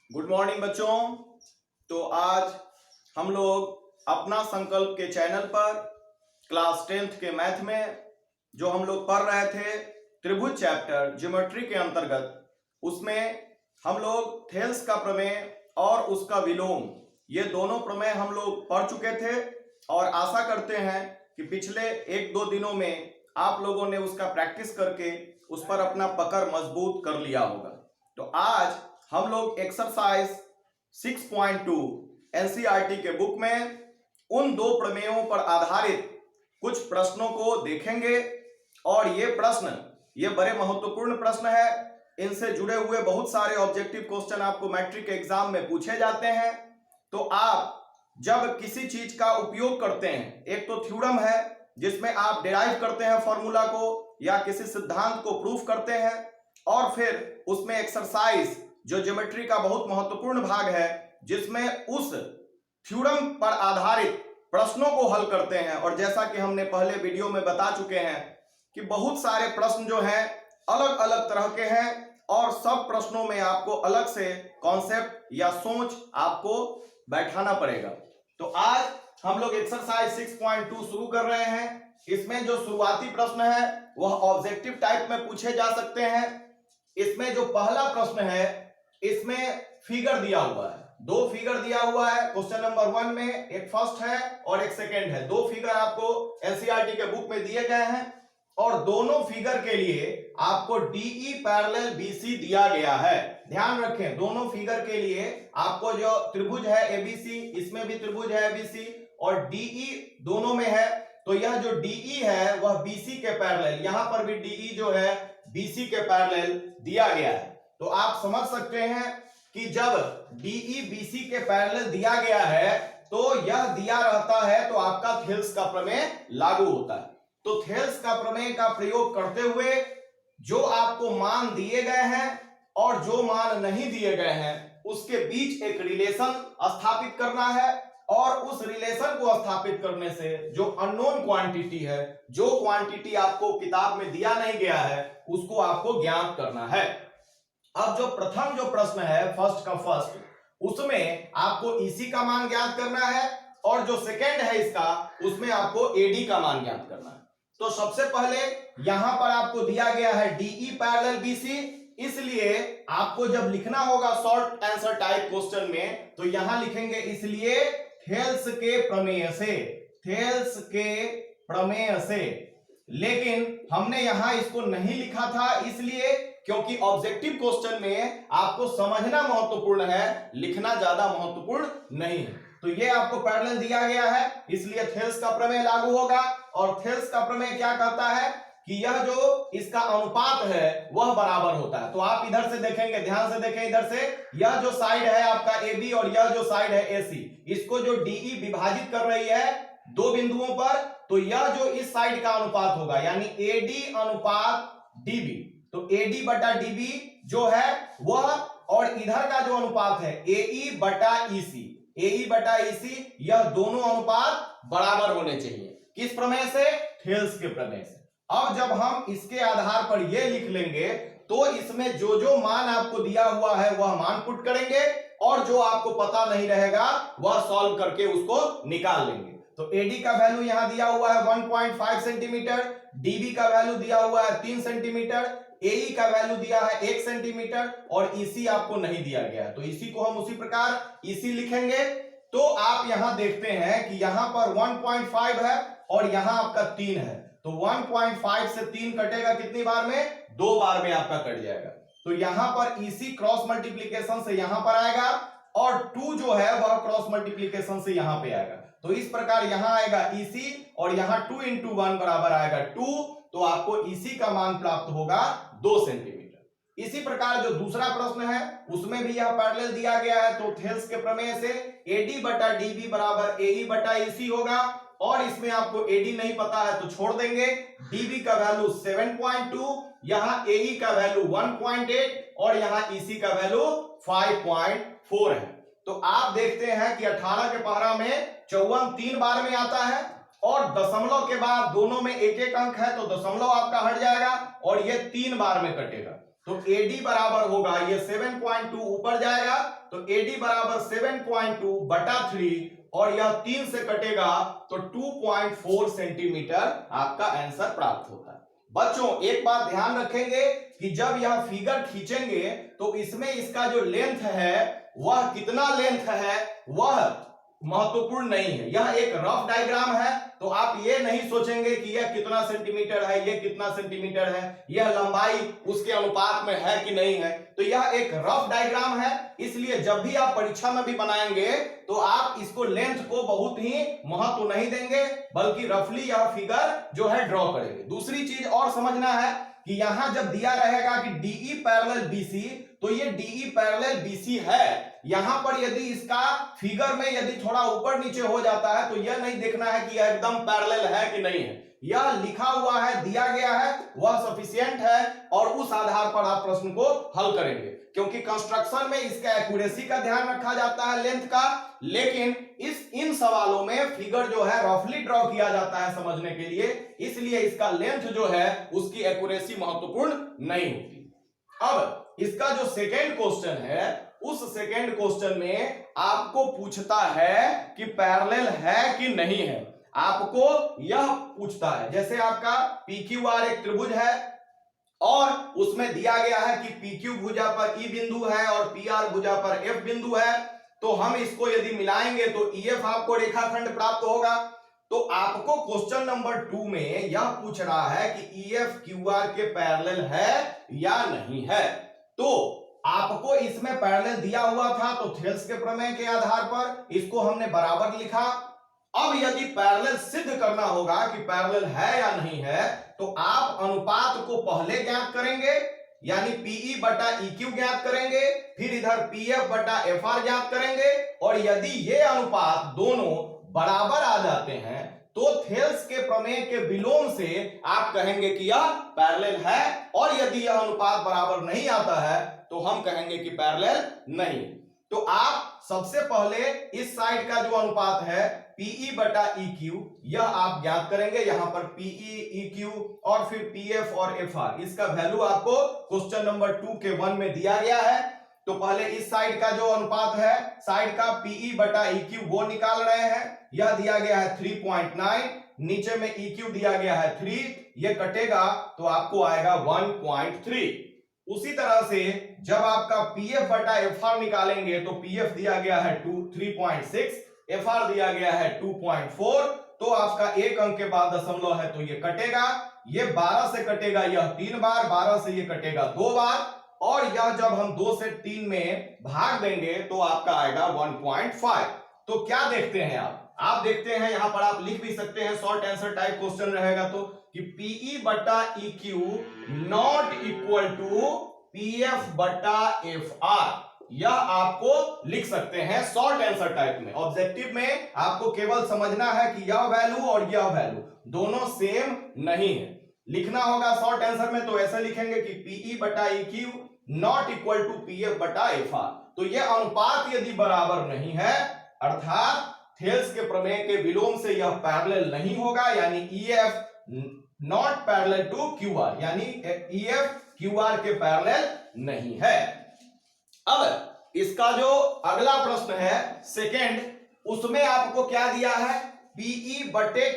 Good morning बच्चों। तो आज हम लोग अपना संकल्प के चैनल पर क्लास 10th के मैथ में जो हम लोग पढ़ रहे थे त्रिभुज चैप्टर ज्योमेट्री के अंतर्गत, उसमें हम लोग थेल्स का प्रमेय और उसका विलोम, ये दोनों प्रमेय हम लोग पढ़ चुके थे और आशा करते हैं कि पिछले 1-2 दिनों में आप लोगों ने उसका प्रैक्टिस करके उस पर अपना पकड़ मजबूत कर लिया होगा। तो आज हम लोग एक्सरसाइज 6.2 एनसीईआरटी के बुक में उन दो प्रमेयों पर आधारित कुछ प्रश्नों को देखेंगे और ये प्रश्न ये बड़े महत्वपूर्ण प्रश्न है। इनसे जुड़े हुए बहुत सारे ऑब्जेक्टिव क्वेश्चन आपको मैट्रिक एग्जाम में पूछे जाते हैं। तो आप जब किसी चीज का उपयोग करते हैं, एक तो थ्योरम है जिसमें आप डिराइव करते हैं फॉर्मूला को या किसी सिद्धांत को प्रूफ करते हैं, और फिर उसमें एक्सरसाइज जो ज्योमेट्री का बहुत महत्वपूर्ण भाग है जिसमें उस थ्योरम पर आधारित प्रश्नों को हल करते हैं। और जैसा कि हमने पहले वीडियो में बता चुके हैं कि बहुत सारे प्रश्न जो हैं अलग अलग तरह के हैं और सब प्रश्नों में आपको अलग से कॉन्सेप्ट या सोच आपको बैठाना पड़ेगा। तो आज हम लोग एक्सरसाइज 6.2 शुरू कर रहे हैं। इसमें जो शुरुआती प्रश्न है वह ऑब्जेक्टिव टाइप में पूछे जा सकते हैं। इसमें जो पहला प्रश्न है इसमें फिगर दिया हुआ है, दो फिगर दिया हुआ है। क्वेश्चन नंबर 1 में एक फर्स्ट है और एक सेकंड है। दो फिगर आपको एनसीईआरटी के बुक में दिए गए हैं और दोनों फिगर के लिए आपको डीई पैरेलल बीसी दिया गया है। ध्यान रखें, दोनों फिगर के लिए आपको जो त्रिभुज है एबीसी, इसमें भी त्रिभुज है एबीसी और डीई दोनों में है। तो यह जो डीई है वह बीसी के पैरेलल, यहां पर भी डीई जो है बीसी के पैरेलल दिया गया है। तो आप समझ सकते हैं कि जब डीई बीसी के पैरेलल दिया गया है तो यह दिया रहता है तो आपका थेल्स का प्रमेय लागू होता है। तो थेल्स का प्रमेय का प्रयोग करते हुए जो आपको मान दिए गए हैं और जो मान नहीं दिए गए हैं उसके बीच एक रिलेशन स्थापित करना है, और उस रिलेशन को स्थापित करने से जो अननोन क्वांटिटी है, जो क्वांटिटी आपको किताब में दिया नहीं गया है, उसको आपको ज्ञात करना है। अब जो प्रथम जो प्रश्न है फर्स्ट का फर्स्ट, उसमें आपको ईसी का मान ज्ञात करना है और जो सेकंड है इसका उसमें आपको एडी का मान ज्ञात करना है। तो सबसे पहले यहां पर आपको दिया गया है डीई पैरेलल बीसी, इसलिए आपको जब लिखना होगा शॉर्ट आंसर टाइप क्वेश्चन में तो यहां लिखेंगे इसलिए थेल्स के प्रमेय से, थेल्स के प्रमेय से। लेकिन हमने यहां इसको नहीं लिखा था इसलिए क्योंकि ऑब्जेक्टिव क्वेश्चन में आपको समझना महत्वपूर्ण है, लिखना ज्यादा महत्वपूर्ण नहीं है। तो ये आपको पैरेलल दिया गया है इसलिए थेल्स का प्रमेय लागू होगा। और थेल्स का प्रमेय क्या कहता है कि यह जो इसका अनुपात है वह बराबर होता है। तो आप इधर से देखेंगे, ध्यान से देखें इधर से, यह जो साइड है आपका AB और यह जो साइड है AC, इसको जो DE विभाजित कर रही है दो बिंदुओं पर, तो यह जो इस साइड का अनुपात होगा यानी AD अनुपात DB। तो AD बटा DB जो है वह, और इधर का जो अनुपात है AE बटा EC, AE बटा EC, यह दोनों अनुपात बराबर होने चाहिए। किस प्रमेय से? थेल्स के प्रमेय से। अब जब हम इसके आधार पर यह लिख लेंगे तो इसमें जो जो मान आपको दिया हुआ है वह मान पुट करेंगे और जो आपको पता नहीं रहेगा वह सॉल्व करके उसको निकाल लेंगे। तो AD का वैल्यू यहां दिया हुआ है 1.5 सेंटीमीटर, DB का वैल्यू दिया हुआ है 3 सेंटीमीटर, AE का वैल्यू दिया है 1 सेंटीमीटर और EC आपको नहीं दिया गया है। तो EC को हम उसी प्रकार EC लिखेंगे। तो आप यहां देखते हैं कि यहां पर 1.5 है और यहां आपका 3 है। तो 1.5 से 3 कटेगा कितनी बार में? 2 बार में आपका कट जाएगा। तो यहां पर EC क्रॉस मल्टीप्लीकेशन से यहां पर आएगा और 2 जो है वह क्रॉस मल्टीप्लीकेशन से यहां पे आएगा। तो इस प्रकार यहां आएगा EC और यहां 2 into 1 बराबर आएगा 2। तो आपको EC का मान प्राप्त होगा 2 सेंटीमीटर। इसी प्रकार जो दूसरा प्रश्न है उसमें भी यह पैरेलल दिया गया है। तो थेल्स के प्रमेय से AD बटा DB बराबर AE बटा EC होगा, और इसमें आपको AD नहीं पता है तो छोड़ देंगे। DB का वैल्यू 7.2, यहां AE का वैल्यू 1.8 और यहां EC का वैल्यू 5.4 है। तो आप देखते हैं कि 18 के पहरा में 54 3 बार में आता है और दशमलव के बाद दोनों में एक एक अंक है तो दशमलव आपका हट जाएगा और ये 3 बार में कटेगा। तो AD बराबर होगा, ये 7.2 ऊपर जाएगा तो AD बराबर 7.2 बटा 3 और यह 3 से कटेगा तो 2.4 सेंटीमीटर आपका आंसर प्राप्त होता है। बच्चों एक बात ध्यान रखेंगे कि जब यह फिगर खींचेंगे तो इसमें इसका जो लेंथ है वह कितना लेंथ है वह महत्वपूर्ण नहीं है। यह एक रफ डायग्राम है तो आप ये नहीं सोचेंगे कि यह कितना सेंटीमीटर है, यह कितना सेंटीमीटर है, यह लंबाई उसके अनुपात में है कि नहीं है। तो यह एक रफ डायग्राम है, इसलिए जब भी आप परीक्षा में भी बनाएंगे तो आप इसको लेंथ को बहुत ही महत्व नहीं देंगे, बल्कि रफली यह फिगर जो है ड्रॉ करेंगे। दूसरी चीज और समझना है कि यहां जब दिया रहेगा कि DE पैरेलल BC, तो ये DE पैरेलल BC है। यहां पर यदि इसका फिगर में यदि थोड़ा ऊपर नीचे हो जाता है तो यह नहीं देखना है कि यह एकदम पैरेलल है कि नहीं है। यह लिखा हुआ है, दिया गया है, वह सफिशिएंट है और उस आधार पर आप प्रश्न को हल करेंगे, क्योंकि कंस्ट्रक्शन में इसका एक्यूरेसी का ध्यान रखा जाता है लेंथ का, लेकिन इन सवालों में फिगर जो है रफली ड्रॉ किया जाता है समझने के लिए, इसलिए इसका लेंथ जो है उसकी एक्यूरेसी महत्वपूर्ण नहीं होती। अब इसका जो सेकेंड क्वेश्चन है, उस सेकेंड क्वेश्चन में आपको पूछता है कि पैरेलल है कि नहीं है। आपको यह पूछता है, जैसे आपका PQR एक त्रिभुज है और उसमें दिया गया है कि PQ भुजा पर E बिंदु है और PR भुजा पर F बिंदु है, तो हम इसको यदि मिलाएंगे तो EF आपको रेखाखंड प्राप्त होगा। तो आपको क्वेश्चन नंबर 2 में यह पूछ रहा है कि EF QR के पैरेलल है या नहीं है। तो आपको इसमें पैरेलल दिया हुआ था तो थेल्स के प्रमेय के आधार पर इसको हमने बराबर लिखा। अब यदि पैरेलल सिद्ध करना होगा कि पैरेलल है या नहीं है, तो आप अनुपात को पहले ज्ञात करेंगे, यानी PE बटा EQ ज्ञात करेंगे, फिर इधर PF बटा FR ज्ञात करेंगे, और यदि ये अनुपात दोनों बराबर आ जाते हैं तो थेल्स के प्रमेय के विलोम से आप कहेंगे कि यह पैरेलल है, और यदि यह अनुपात बराबर नहीं आता है तो हम कहेंगे कि पैरेलल नहीं। तो आप सबसे पहले इस साइड का जो अनुपात है PE बटा EQ, यह आप ज्ञात करेंगे। यहां पर PE EQ और फिर PF और FR, इसका वैल्यू आपको क्वेश्चन नंबर 2 के 1 में दिया गया है। तो पहले इस साइड का जो अनुपात है साइड का PE बटा EQ वो निकाल रहे हैं। यह दिया गया है 3.9, नीचे में EQ दिया गया है 3, ये कटेगा तो आपको आएगा 1.3। उसी तरह से जब आपका PF बटा FR निकालेंगे तो PF दिया गया है 3.6, FR दिया गया है 2.4, तो आपका एक अंक के बाद दशमलव है तो ये कटेगा, ये 12 से कटेगा यह 3 बार, 12 से ये कटेगा 2 बार, और यह जब हम 2 से 3 में भाग देंगे तो आपका आएगा 1.5। तो क्या देखते हैं आप देखते हैं यहां पर, आप लिख भी सकते हैं, शॉर्ट आंसर टाइप क्वेश्चन रहेगा तो कि PE बटा EQ not equal to PF बटा FR, यह आपको लिख सकते हैं शॉर्ट आंसर टाइप में। ऑब्जेक्टिव में आपको केवल समझना है कि यह वैल्यू और यह वैल्यू दोनों सेम नहीं है। लिखना होगा शॉर्ट आंसर में तो ऐसे लिखेंगे कि PE बटा EQ not equal to PF बटा FR। तो यह अनुपात यदि बराबर नहीं है, अर्थात थेल्स के प्रमेय के विलोम से यह पैरेलल नहीं होगा, यानी EF not parallel to QR, यानी EF QR के पैरेलल नहीं है। अब इसका जो अगला प्रश्न है सेकंड, उसमें आपको क्या दिया है, PE बटे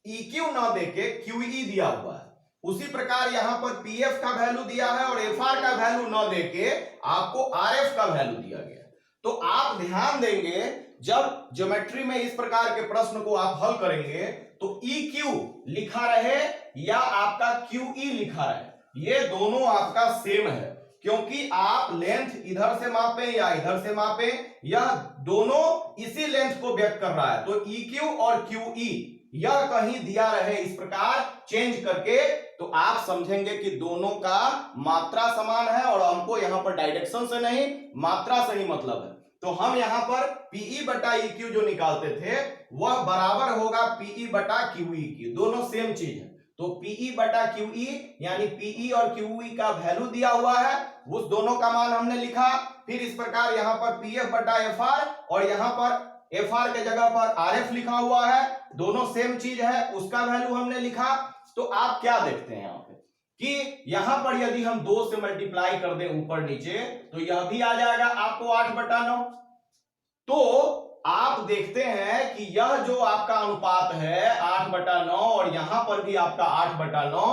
EQ ना देके QE दिया हुआ है। उसी प्रकार यहां पर PF का वैल्यू दिया है और FR का वैल्यू ना देके आपको RF का वैल्यू दिया गया। तो आप ध्यान देंगे जब ज्योमेट्री में इस प्रकार के प्रश्न को आप हल करेंगे तो EQ लिखा रहे या आपका QE लिखा रहे, ये दोनों आपका सेम है, क्योंकि आप लेंथ इधर से मापें या इधर से मापें, यह दोनों इसी लेंथ को व्यक्त कर रहा है। तो EQ और QE यह कहीं दिया रहे इस प्रकार चेंज करके, तो आप समझेंगे कि दोनों का मात्रा समान है, और हमको यहां पर डायरेक्शन से नहीं मात्रा से ही मतलब है। तो हम यहां पर PE बटा EQ जो निकालते थे वह बराबर होगा PE बटा QE की, दोनों सेम चीज है। तो PE बटा QE यानी PE और QE का वैल्यू दिया हुआ है, उस दोनों का मान हमने लिखा। फिर इस प्रकार यहां पर PF बटा FR और यहां पर FR के जगह पर RF लिखा हुआ है, दोनों सेम चीज है, उसका वैल्यू हमने लिखा। तो आप क्या देखते हैं यहाँ पे, कि यहां पर यदि हम 2 से मल्टीप्लाई कर दें ऊपर नीचे तो यह भी आ जाएगा आपको 8/9। तो आप देखते हैं कि यह जो आपका अनुपात है 8/9 और यहां पर भी आपका 8/9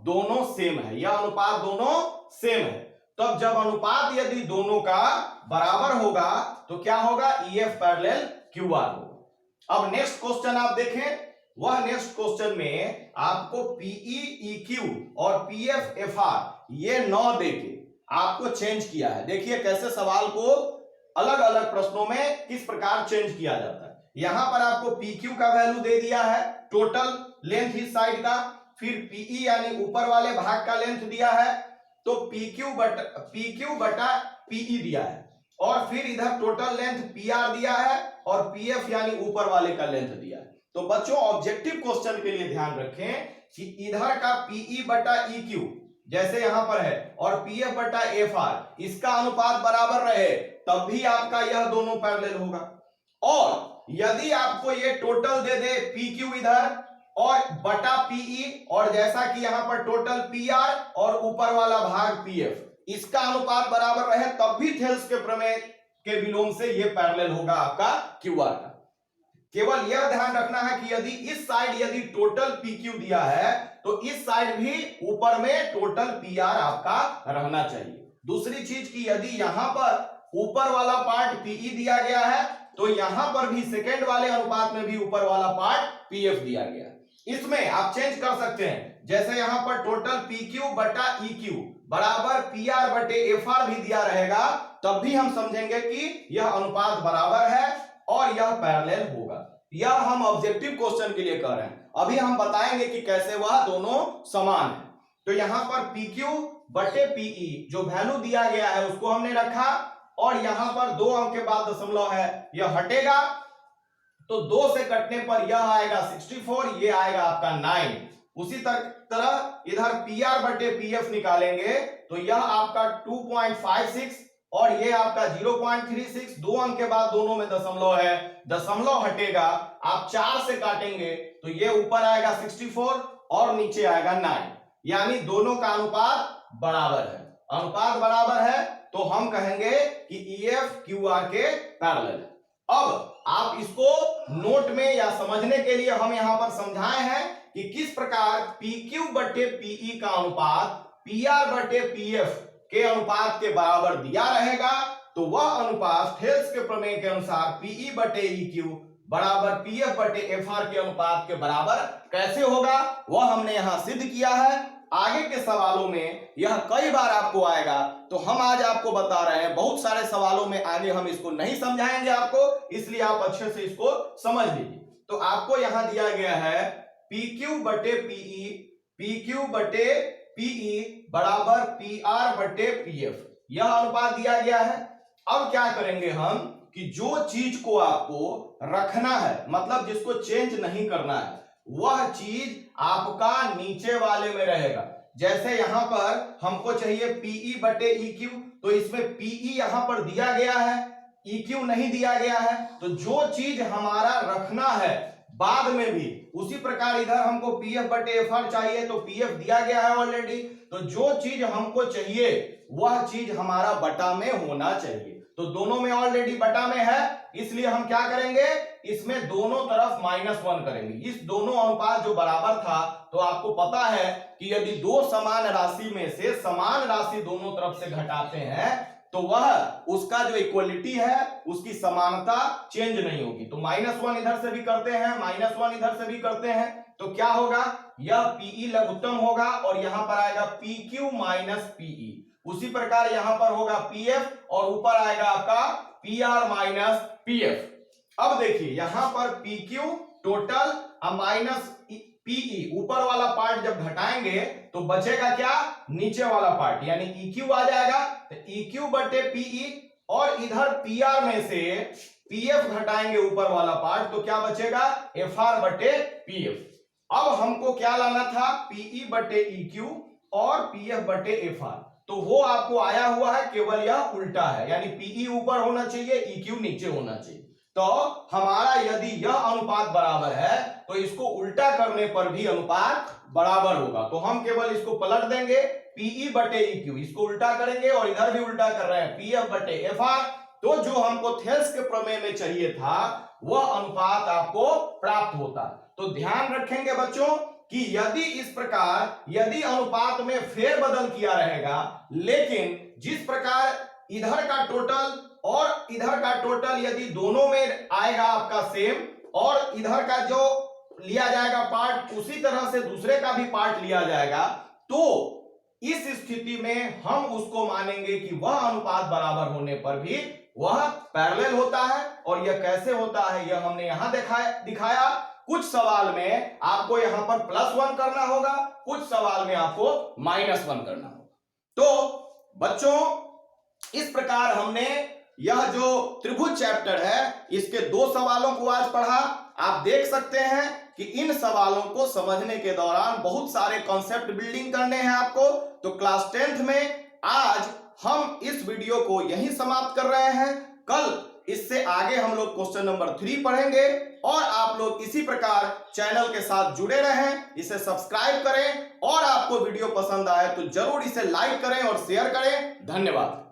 दोनों सेम है, यह अनुपात दोनों सेम है। तब जब अनुपात यदि दोनों का बराबर होगा तो क्या होगा, EF पैरेलल QR होगा। अब नेक्स्ट क्वेश्चन आप देखें, वह नेक्स्ट क्वेश्चन में आपको PE EQ और PF FR ये 9 देके आपको चेंज किया है। देखिए कैसे सवाल को अलग अलग प्रश्नों में किस प्रकार चेंज किया जाता है। यहां पर आपको PQ का वैल्यू दे दिया है, टोटल लेंथ इस साइड का, फिर PE यानी ऊपर वाले भाग का लेंथ दिया है, तो PQ बटा PE दिया है, और फिर इधर टोटल लेंथ PR दिया है और PF यानी ऊपर वाले का लेंथ दिया है। तो बच्चों ऑब्जेक्टिव क्वेश्चन के लिए ध्यान रखें कि इधर का PE बटा EQ जैसे यहां पर है और PF बटा FR इसका अनुपात बराबर रहे तब भी आपका यह दोनों पैरेलल होगा। और यदि आपको ये टोटल दे दे PQ इधर और बटा PE और जैसा कि यहां पर टोटल PR और ऊपर वाला भाग PF इसका अनुपात बराबर रहे तब भी थेल्स के प्रमेय के विलोम से ये पैरेलल होगा आपका QR का। केवल यह ध्यान रखना है कि यदि इस साइड यदि टोटल PQ दिया है तो इस साइड भी ऊपर में टोटल PR आपका रहना चाहिए। दूसरी चीज की यदि यहां पर ऊपर वाला पार्ट PE दिया गया है तो यहां पर भी सेकेंड वाले अनुपात में भी ऊपर वाला पार्ट PF दिया गया है। इसमें आप चेंज कर सकते हैं, जैसे यहां पर टोटल PQ बटा EQ बराबर PR बटे FR भी दिया रहेगा तब भी हम समझेंगे कि यह अनुपात बराबर है और यह पैरेलल होगा। यह हम ऑब्जेक्टिव क्वेश्चन के लिए कर रहे हैं, अभी हम बताएंगे कि कैसे वह दोनों समान है। तो यहां पर PQ बटे PE जो वैल्यू दिया गया है उसको हमने रखा और यहां पर 2 अंक के बाद दशमलव है यह हटेगा, तो 2 से कटने पर यह आएगा 64, ये आएगा आपका 9। उसी तरह इधर PR बटे PF निकालेंगे तो यह आपका 2.56 और ये आपका 0.36, 2 अंक के बाद दोनों में दशमलव है, दशमलव हटेगा, आप 4 से काटेंगे तो ये ऊपर आएगा 64 और नीचे आएगा 9, यानी दोनों का अनुपात बराबर है। अनुपात बराबर है तो हम कहेंगे कि EF QR के पैरेलल है। अब आप इसको नोट में या समझने के लिए हम यहां पर समझाए हैं कि किस प्रकार PQ बटे PE का अनुपात PR बटे PF के अनुपात के बराबर दिया रहेगा, तो वह अनुपात थेल्स के प्रमेय के अनुसार PE बटे EQ बराबर PF बटे FR के अनुपात के बराबर कैसे होगा वह हमने यहां सिद्ध किया है। आगे के सवालों में यह कई बार आपको आएगा, तो हम आज आपको बता रहे हैं बहुत सारे सवालों में आगे हम इसको नहीं समझाएंगे आपको, इसलिए आप अच्छे से इसको समझ लीजिए। तो आपको यहां दिया गया है PQ बटे PE, PQ बटे PE बराबर PR बटे PF, यह अनुपात दिया गया है। अब क्या करेंगे हम कि जो चीज को आपको रखना है, मतलब जिसको चेंज नहीं करना है, वह चीज आपका नीचे वाले में रहेगा। जैसे यहां पर हमको चाहिए PE बटे EQ, तो इसमें PE यहां पर दिया गया है, EQ नहीं दिया गया है, तो जो चीज हमारा रखना है बाद में भी उसी प्रकार इधर हमको PF बटे FR चाहिए तो PF दिया गया है ऑलरेडी, तो जो चीज हमको चाहिए वह चीज हमारा बटा में होना चाहिए। तो दोनों में ऑलरेडी बटा में है, इसलिए हम क्या करेंगे, इसमें दोनों तरफ -1 करेंगे। इस दोनों अनुपात जो बराबर था, तो आपको पता है कि यदि दो समान राशि में से समान राशि दोनों तरफ से घटाते हैं तो वह उसका जो इक्वलिटी है उसकी समानता चेंज नहीं होगी। तो -1 इधर से भी करते हैं, -1 इधर से भी करते हैं, तो क्या होगा, यह PE लघुत्तम होगा और यहां पर आएगा PQ माइनस PE। उसी प्रकार यहां पर होगा PF और ऊपर आएगा आपका PR माइनस PF। अब देखिए यहां पर PQ टोटल माइनस PE, ऊपर वाला पार्ट जब घटाएंगे तो बचेगा क्या, नीचे वाला पार्ट, यानी EQ आ जाएगा। तो EQ बटे PE और इधर PR में से PF घटाएंगे ऊपर वाला पार्ट, तो क्या बचेगा, FR बटे PF। अब हमको क्या लाना था, PE बटे EQ और PF बटे FR, तो वो आपको आया हुआ है, केवल यह उल्टा है, यानी PE ऊपर होना चाहिए, EQ नीचे होना चाहिए। तो हमारा यदि यह अनुपात बराबर है तो इसको उल्टा करने पर भी अनुपात बराबर होगा। तो हम केवल इसको पलट देंगे, पीई बटे इक्यू, इसको उल्टा करेंगे और इधर भी उल्टा कर रहे हैं, पीएफ बटे एफआर। तो जो हमको थेल्स के प्रमेय में चाहिए था वह अनुपात आपको प्राप्त होता। तो ध्यान रखेंगे बच्चों कि यदि इस प्रकार यदि अनुपात में फेरबदल किया रहेगा, लेकिन जिस प्रकार इधर का टोटल और इधर का टोटल यदि दोनों में आएगा आपका सेम, और इधर का जो लिया जाएगा पार्ट उसी तरह से दूसरे का भी पार्ट लिया जाएगा, तो इस स्थिति में हम उसको मानेंगे कि वह अनुपात बराबर होने पर भी वह पैरेलल होता है। और यह कैसे होता है यह हमने यहां दिखाया। कुछ सवाल में आपको यहां पर +1 करना होगा, कुछ सवाल में आपको -1 करना होगा। तो बच्चों इस प्रकार हमने यह जो त्रिभुज चैप्टर है इसके 2 सवालों को आज पढ़ा। आप देख सकते हैं कि इन सवालों को समझने के दौरान बहुत सारे कॉन्सेप्ट बिल्डिंग करने हैं आपको। तो क्लास 10th में आज हम इस वीडियो को यहीं समाप्त कर रहे हैं। कल इससे आगे हम लोग क्वेश्चन नंबर 3 पढ़ेंगे। और आप लोग इसी प्रकार चैनल के साथ जुड़े रहें, इसे सब्सक्राइब करें, और आपको वीडियो पसंद आए तो जरूर इसे लाइक करें और शेयर करें। धन्यवाद।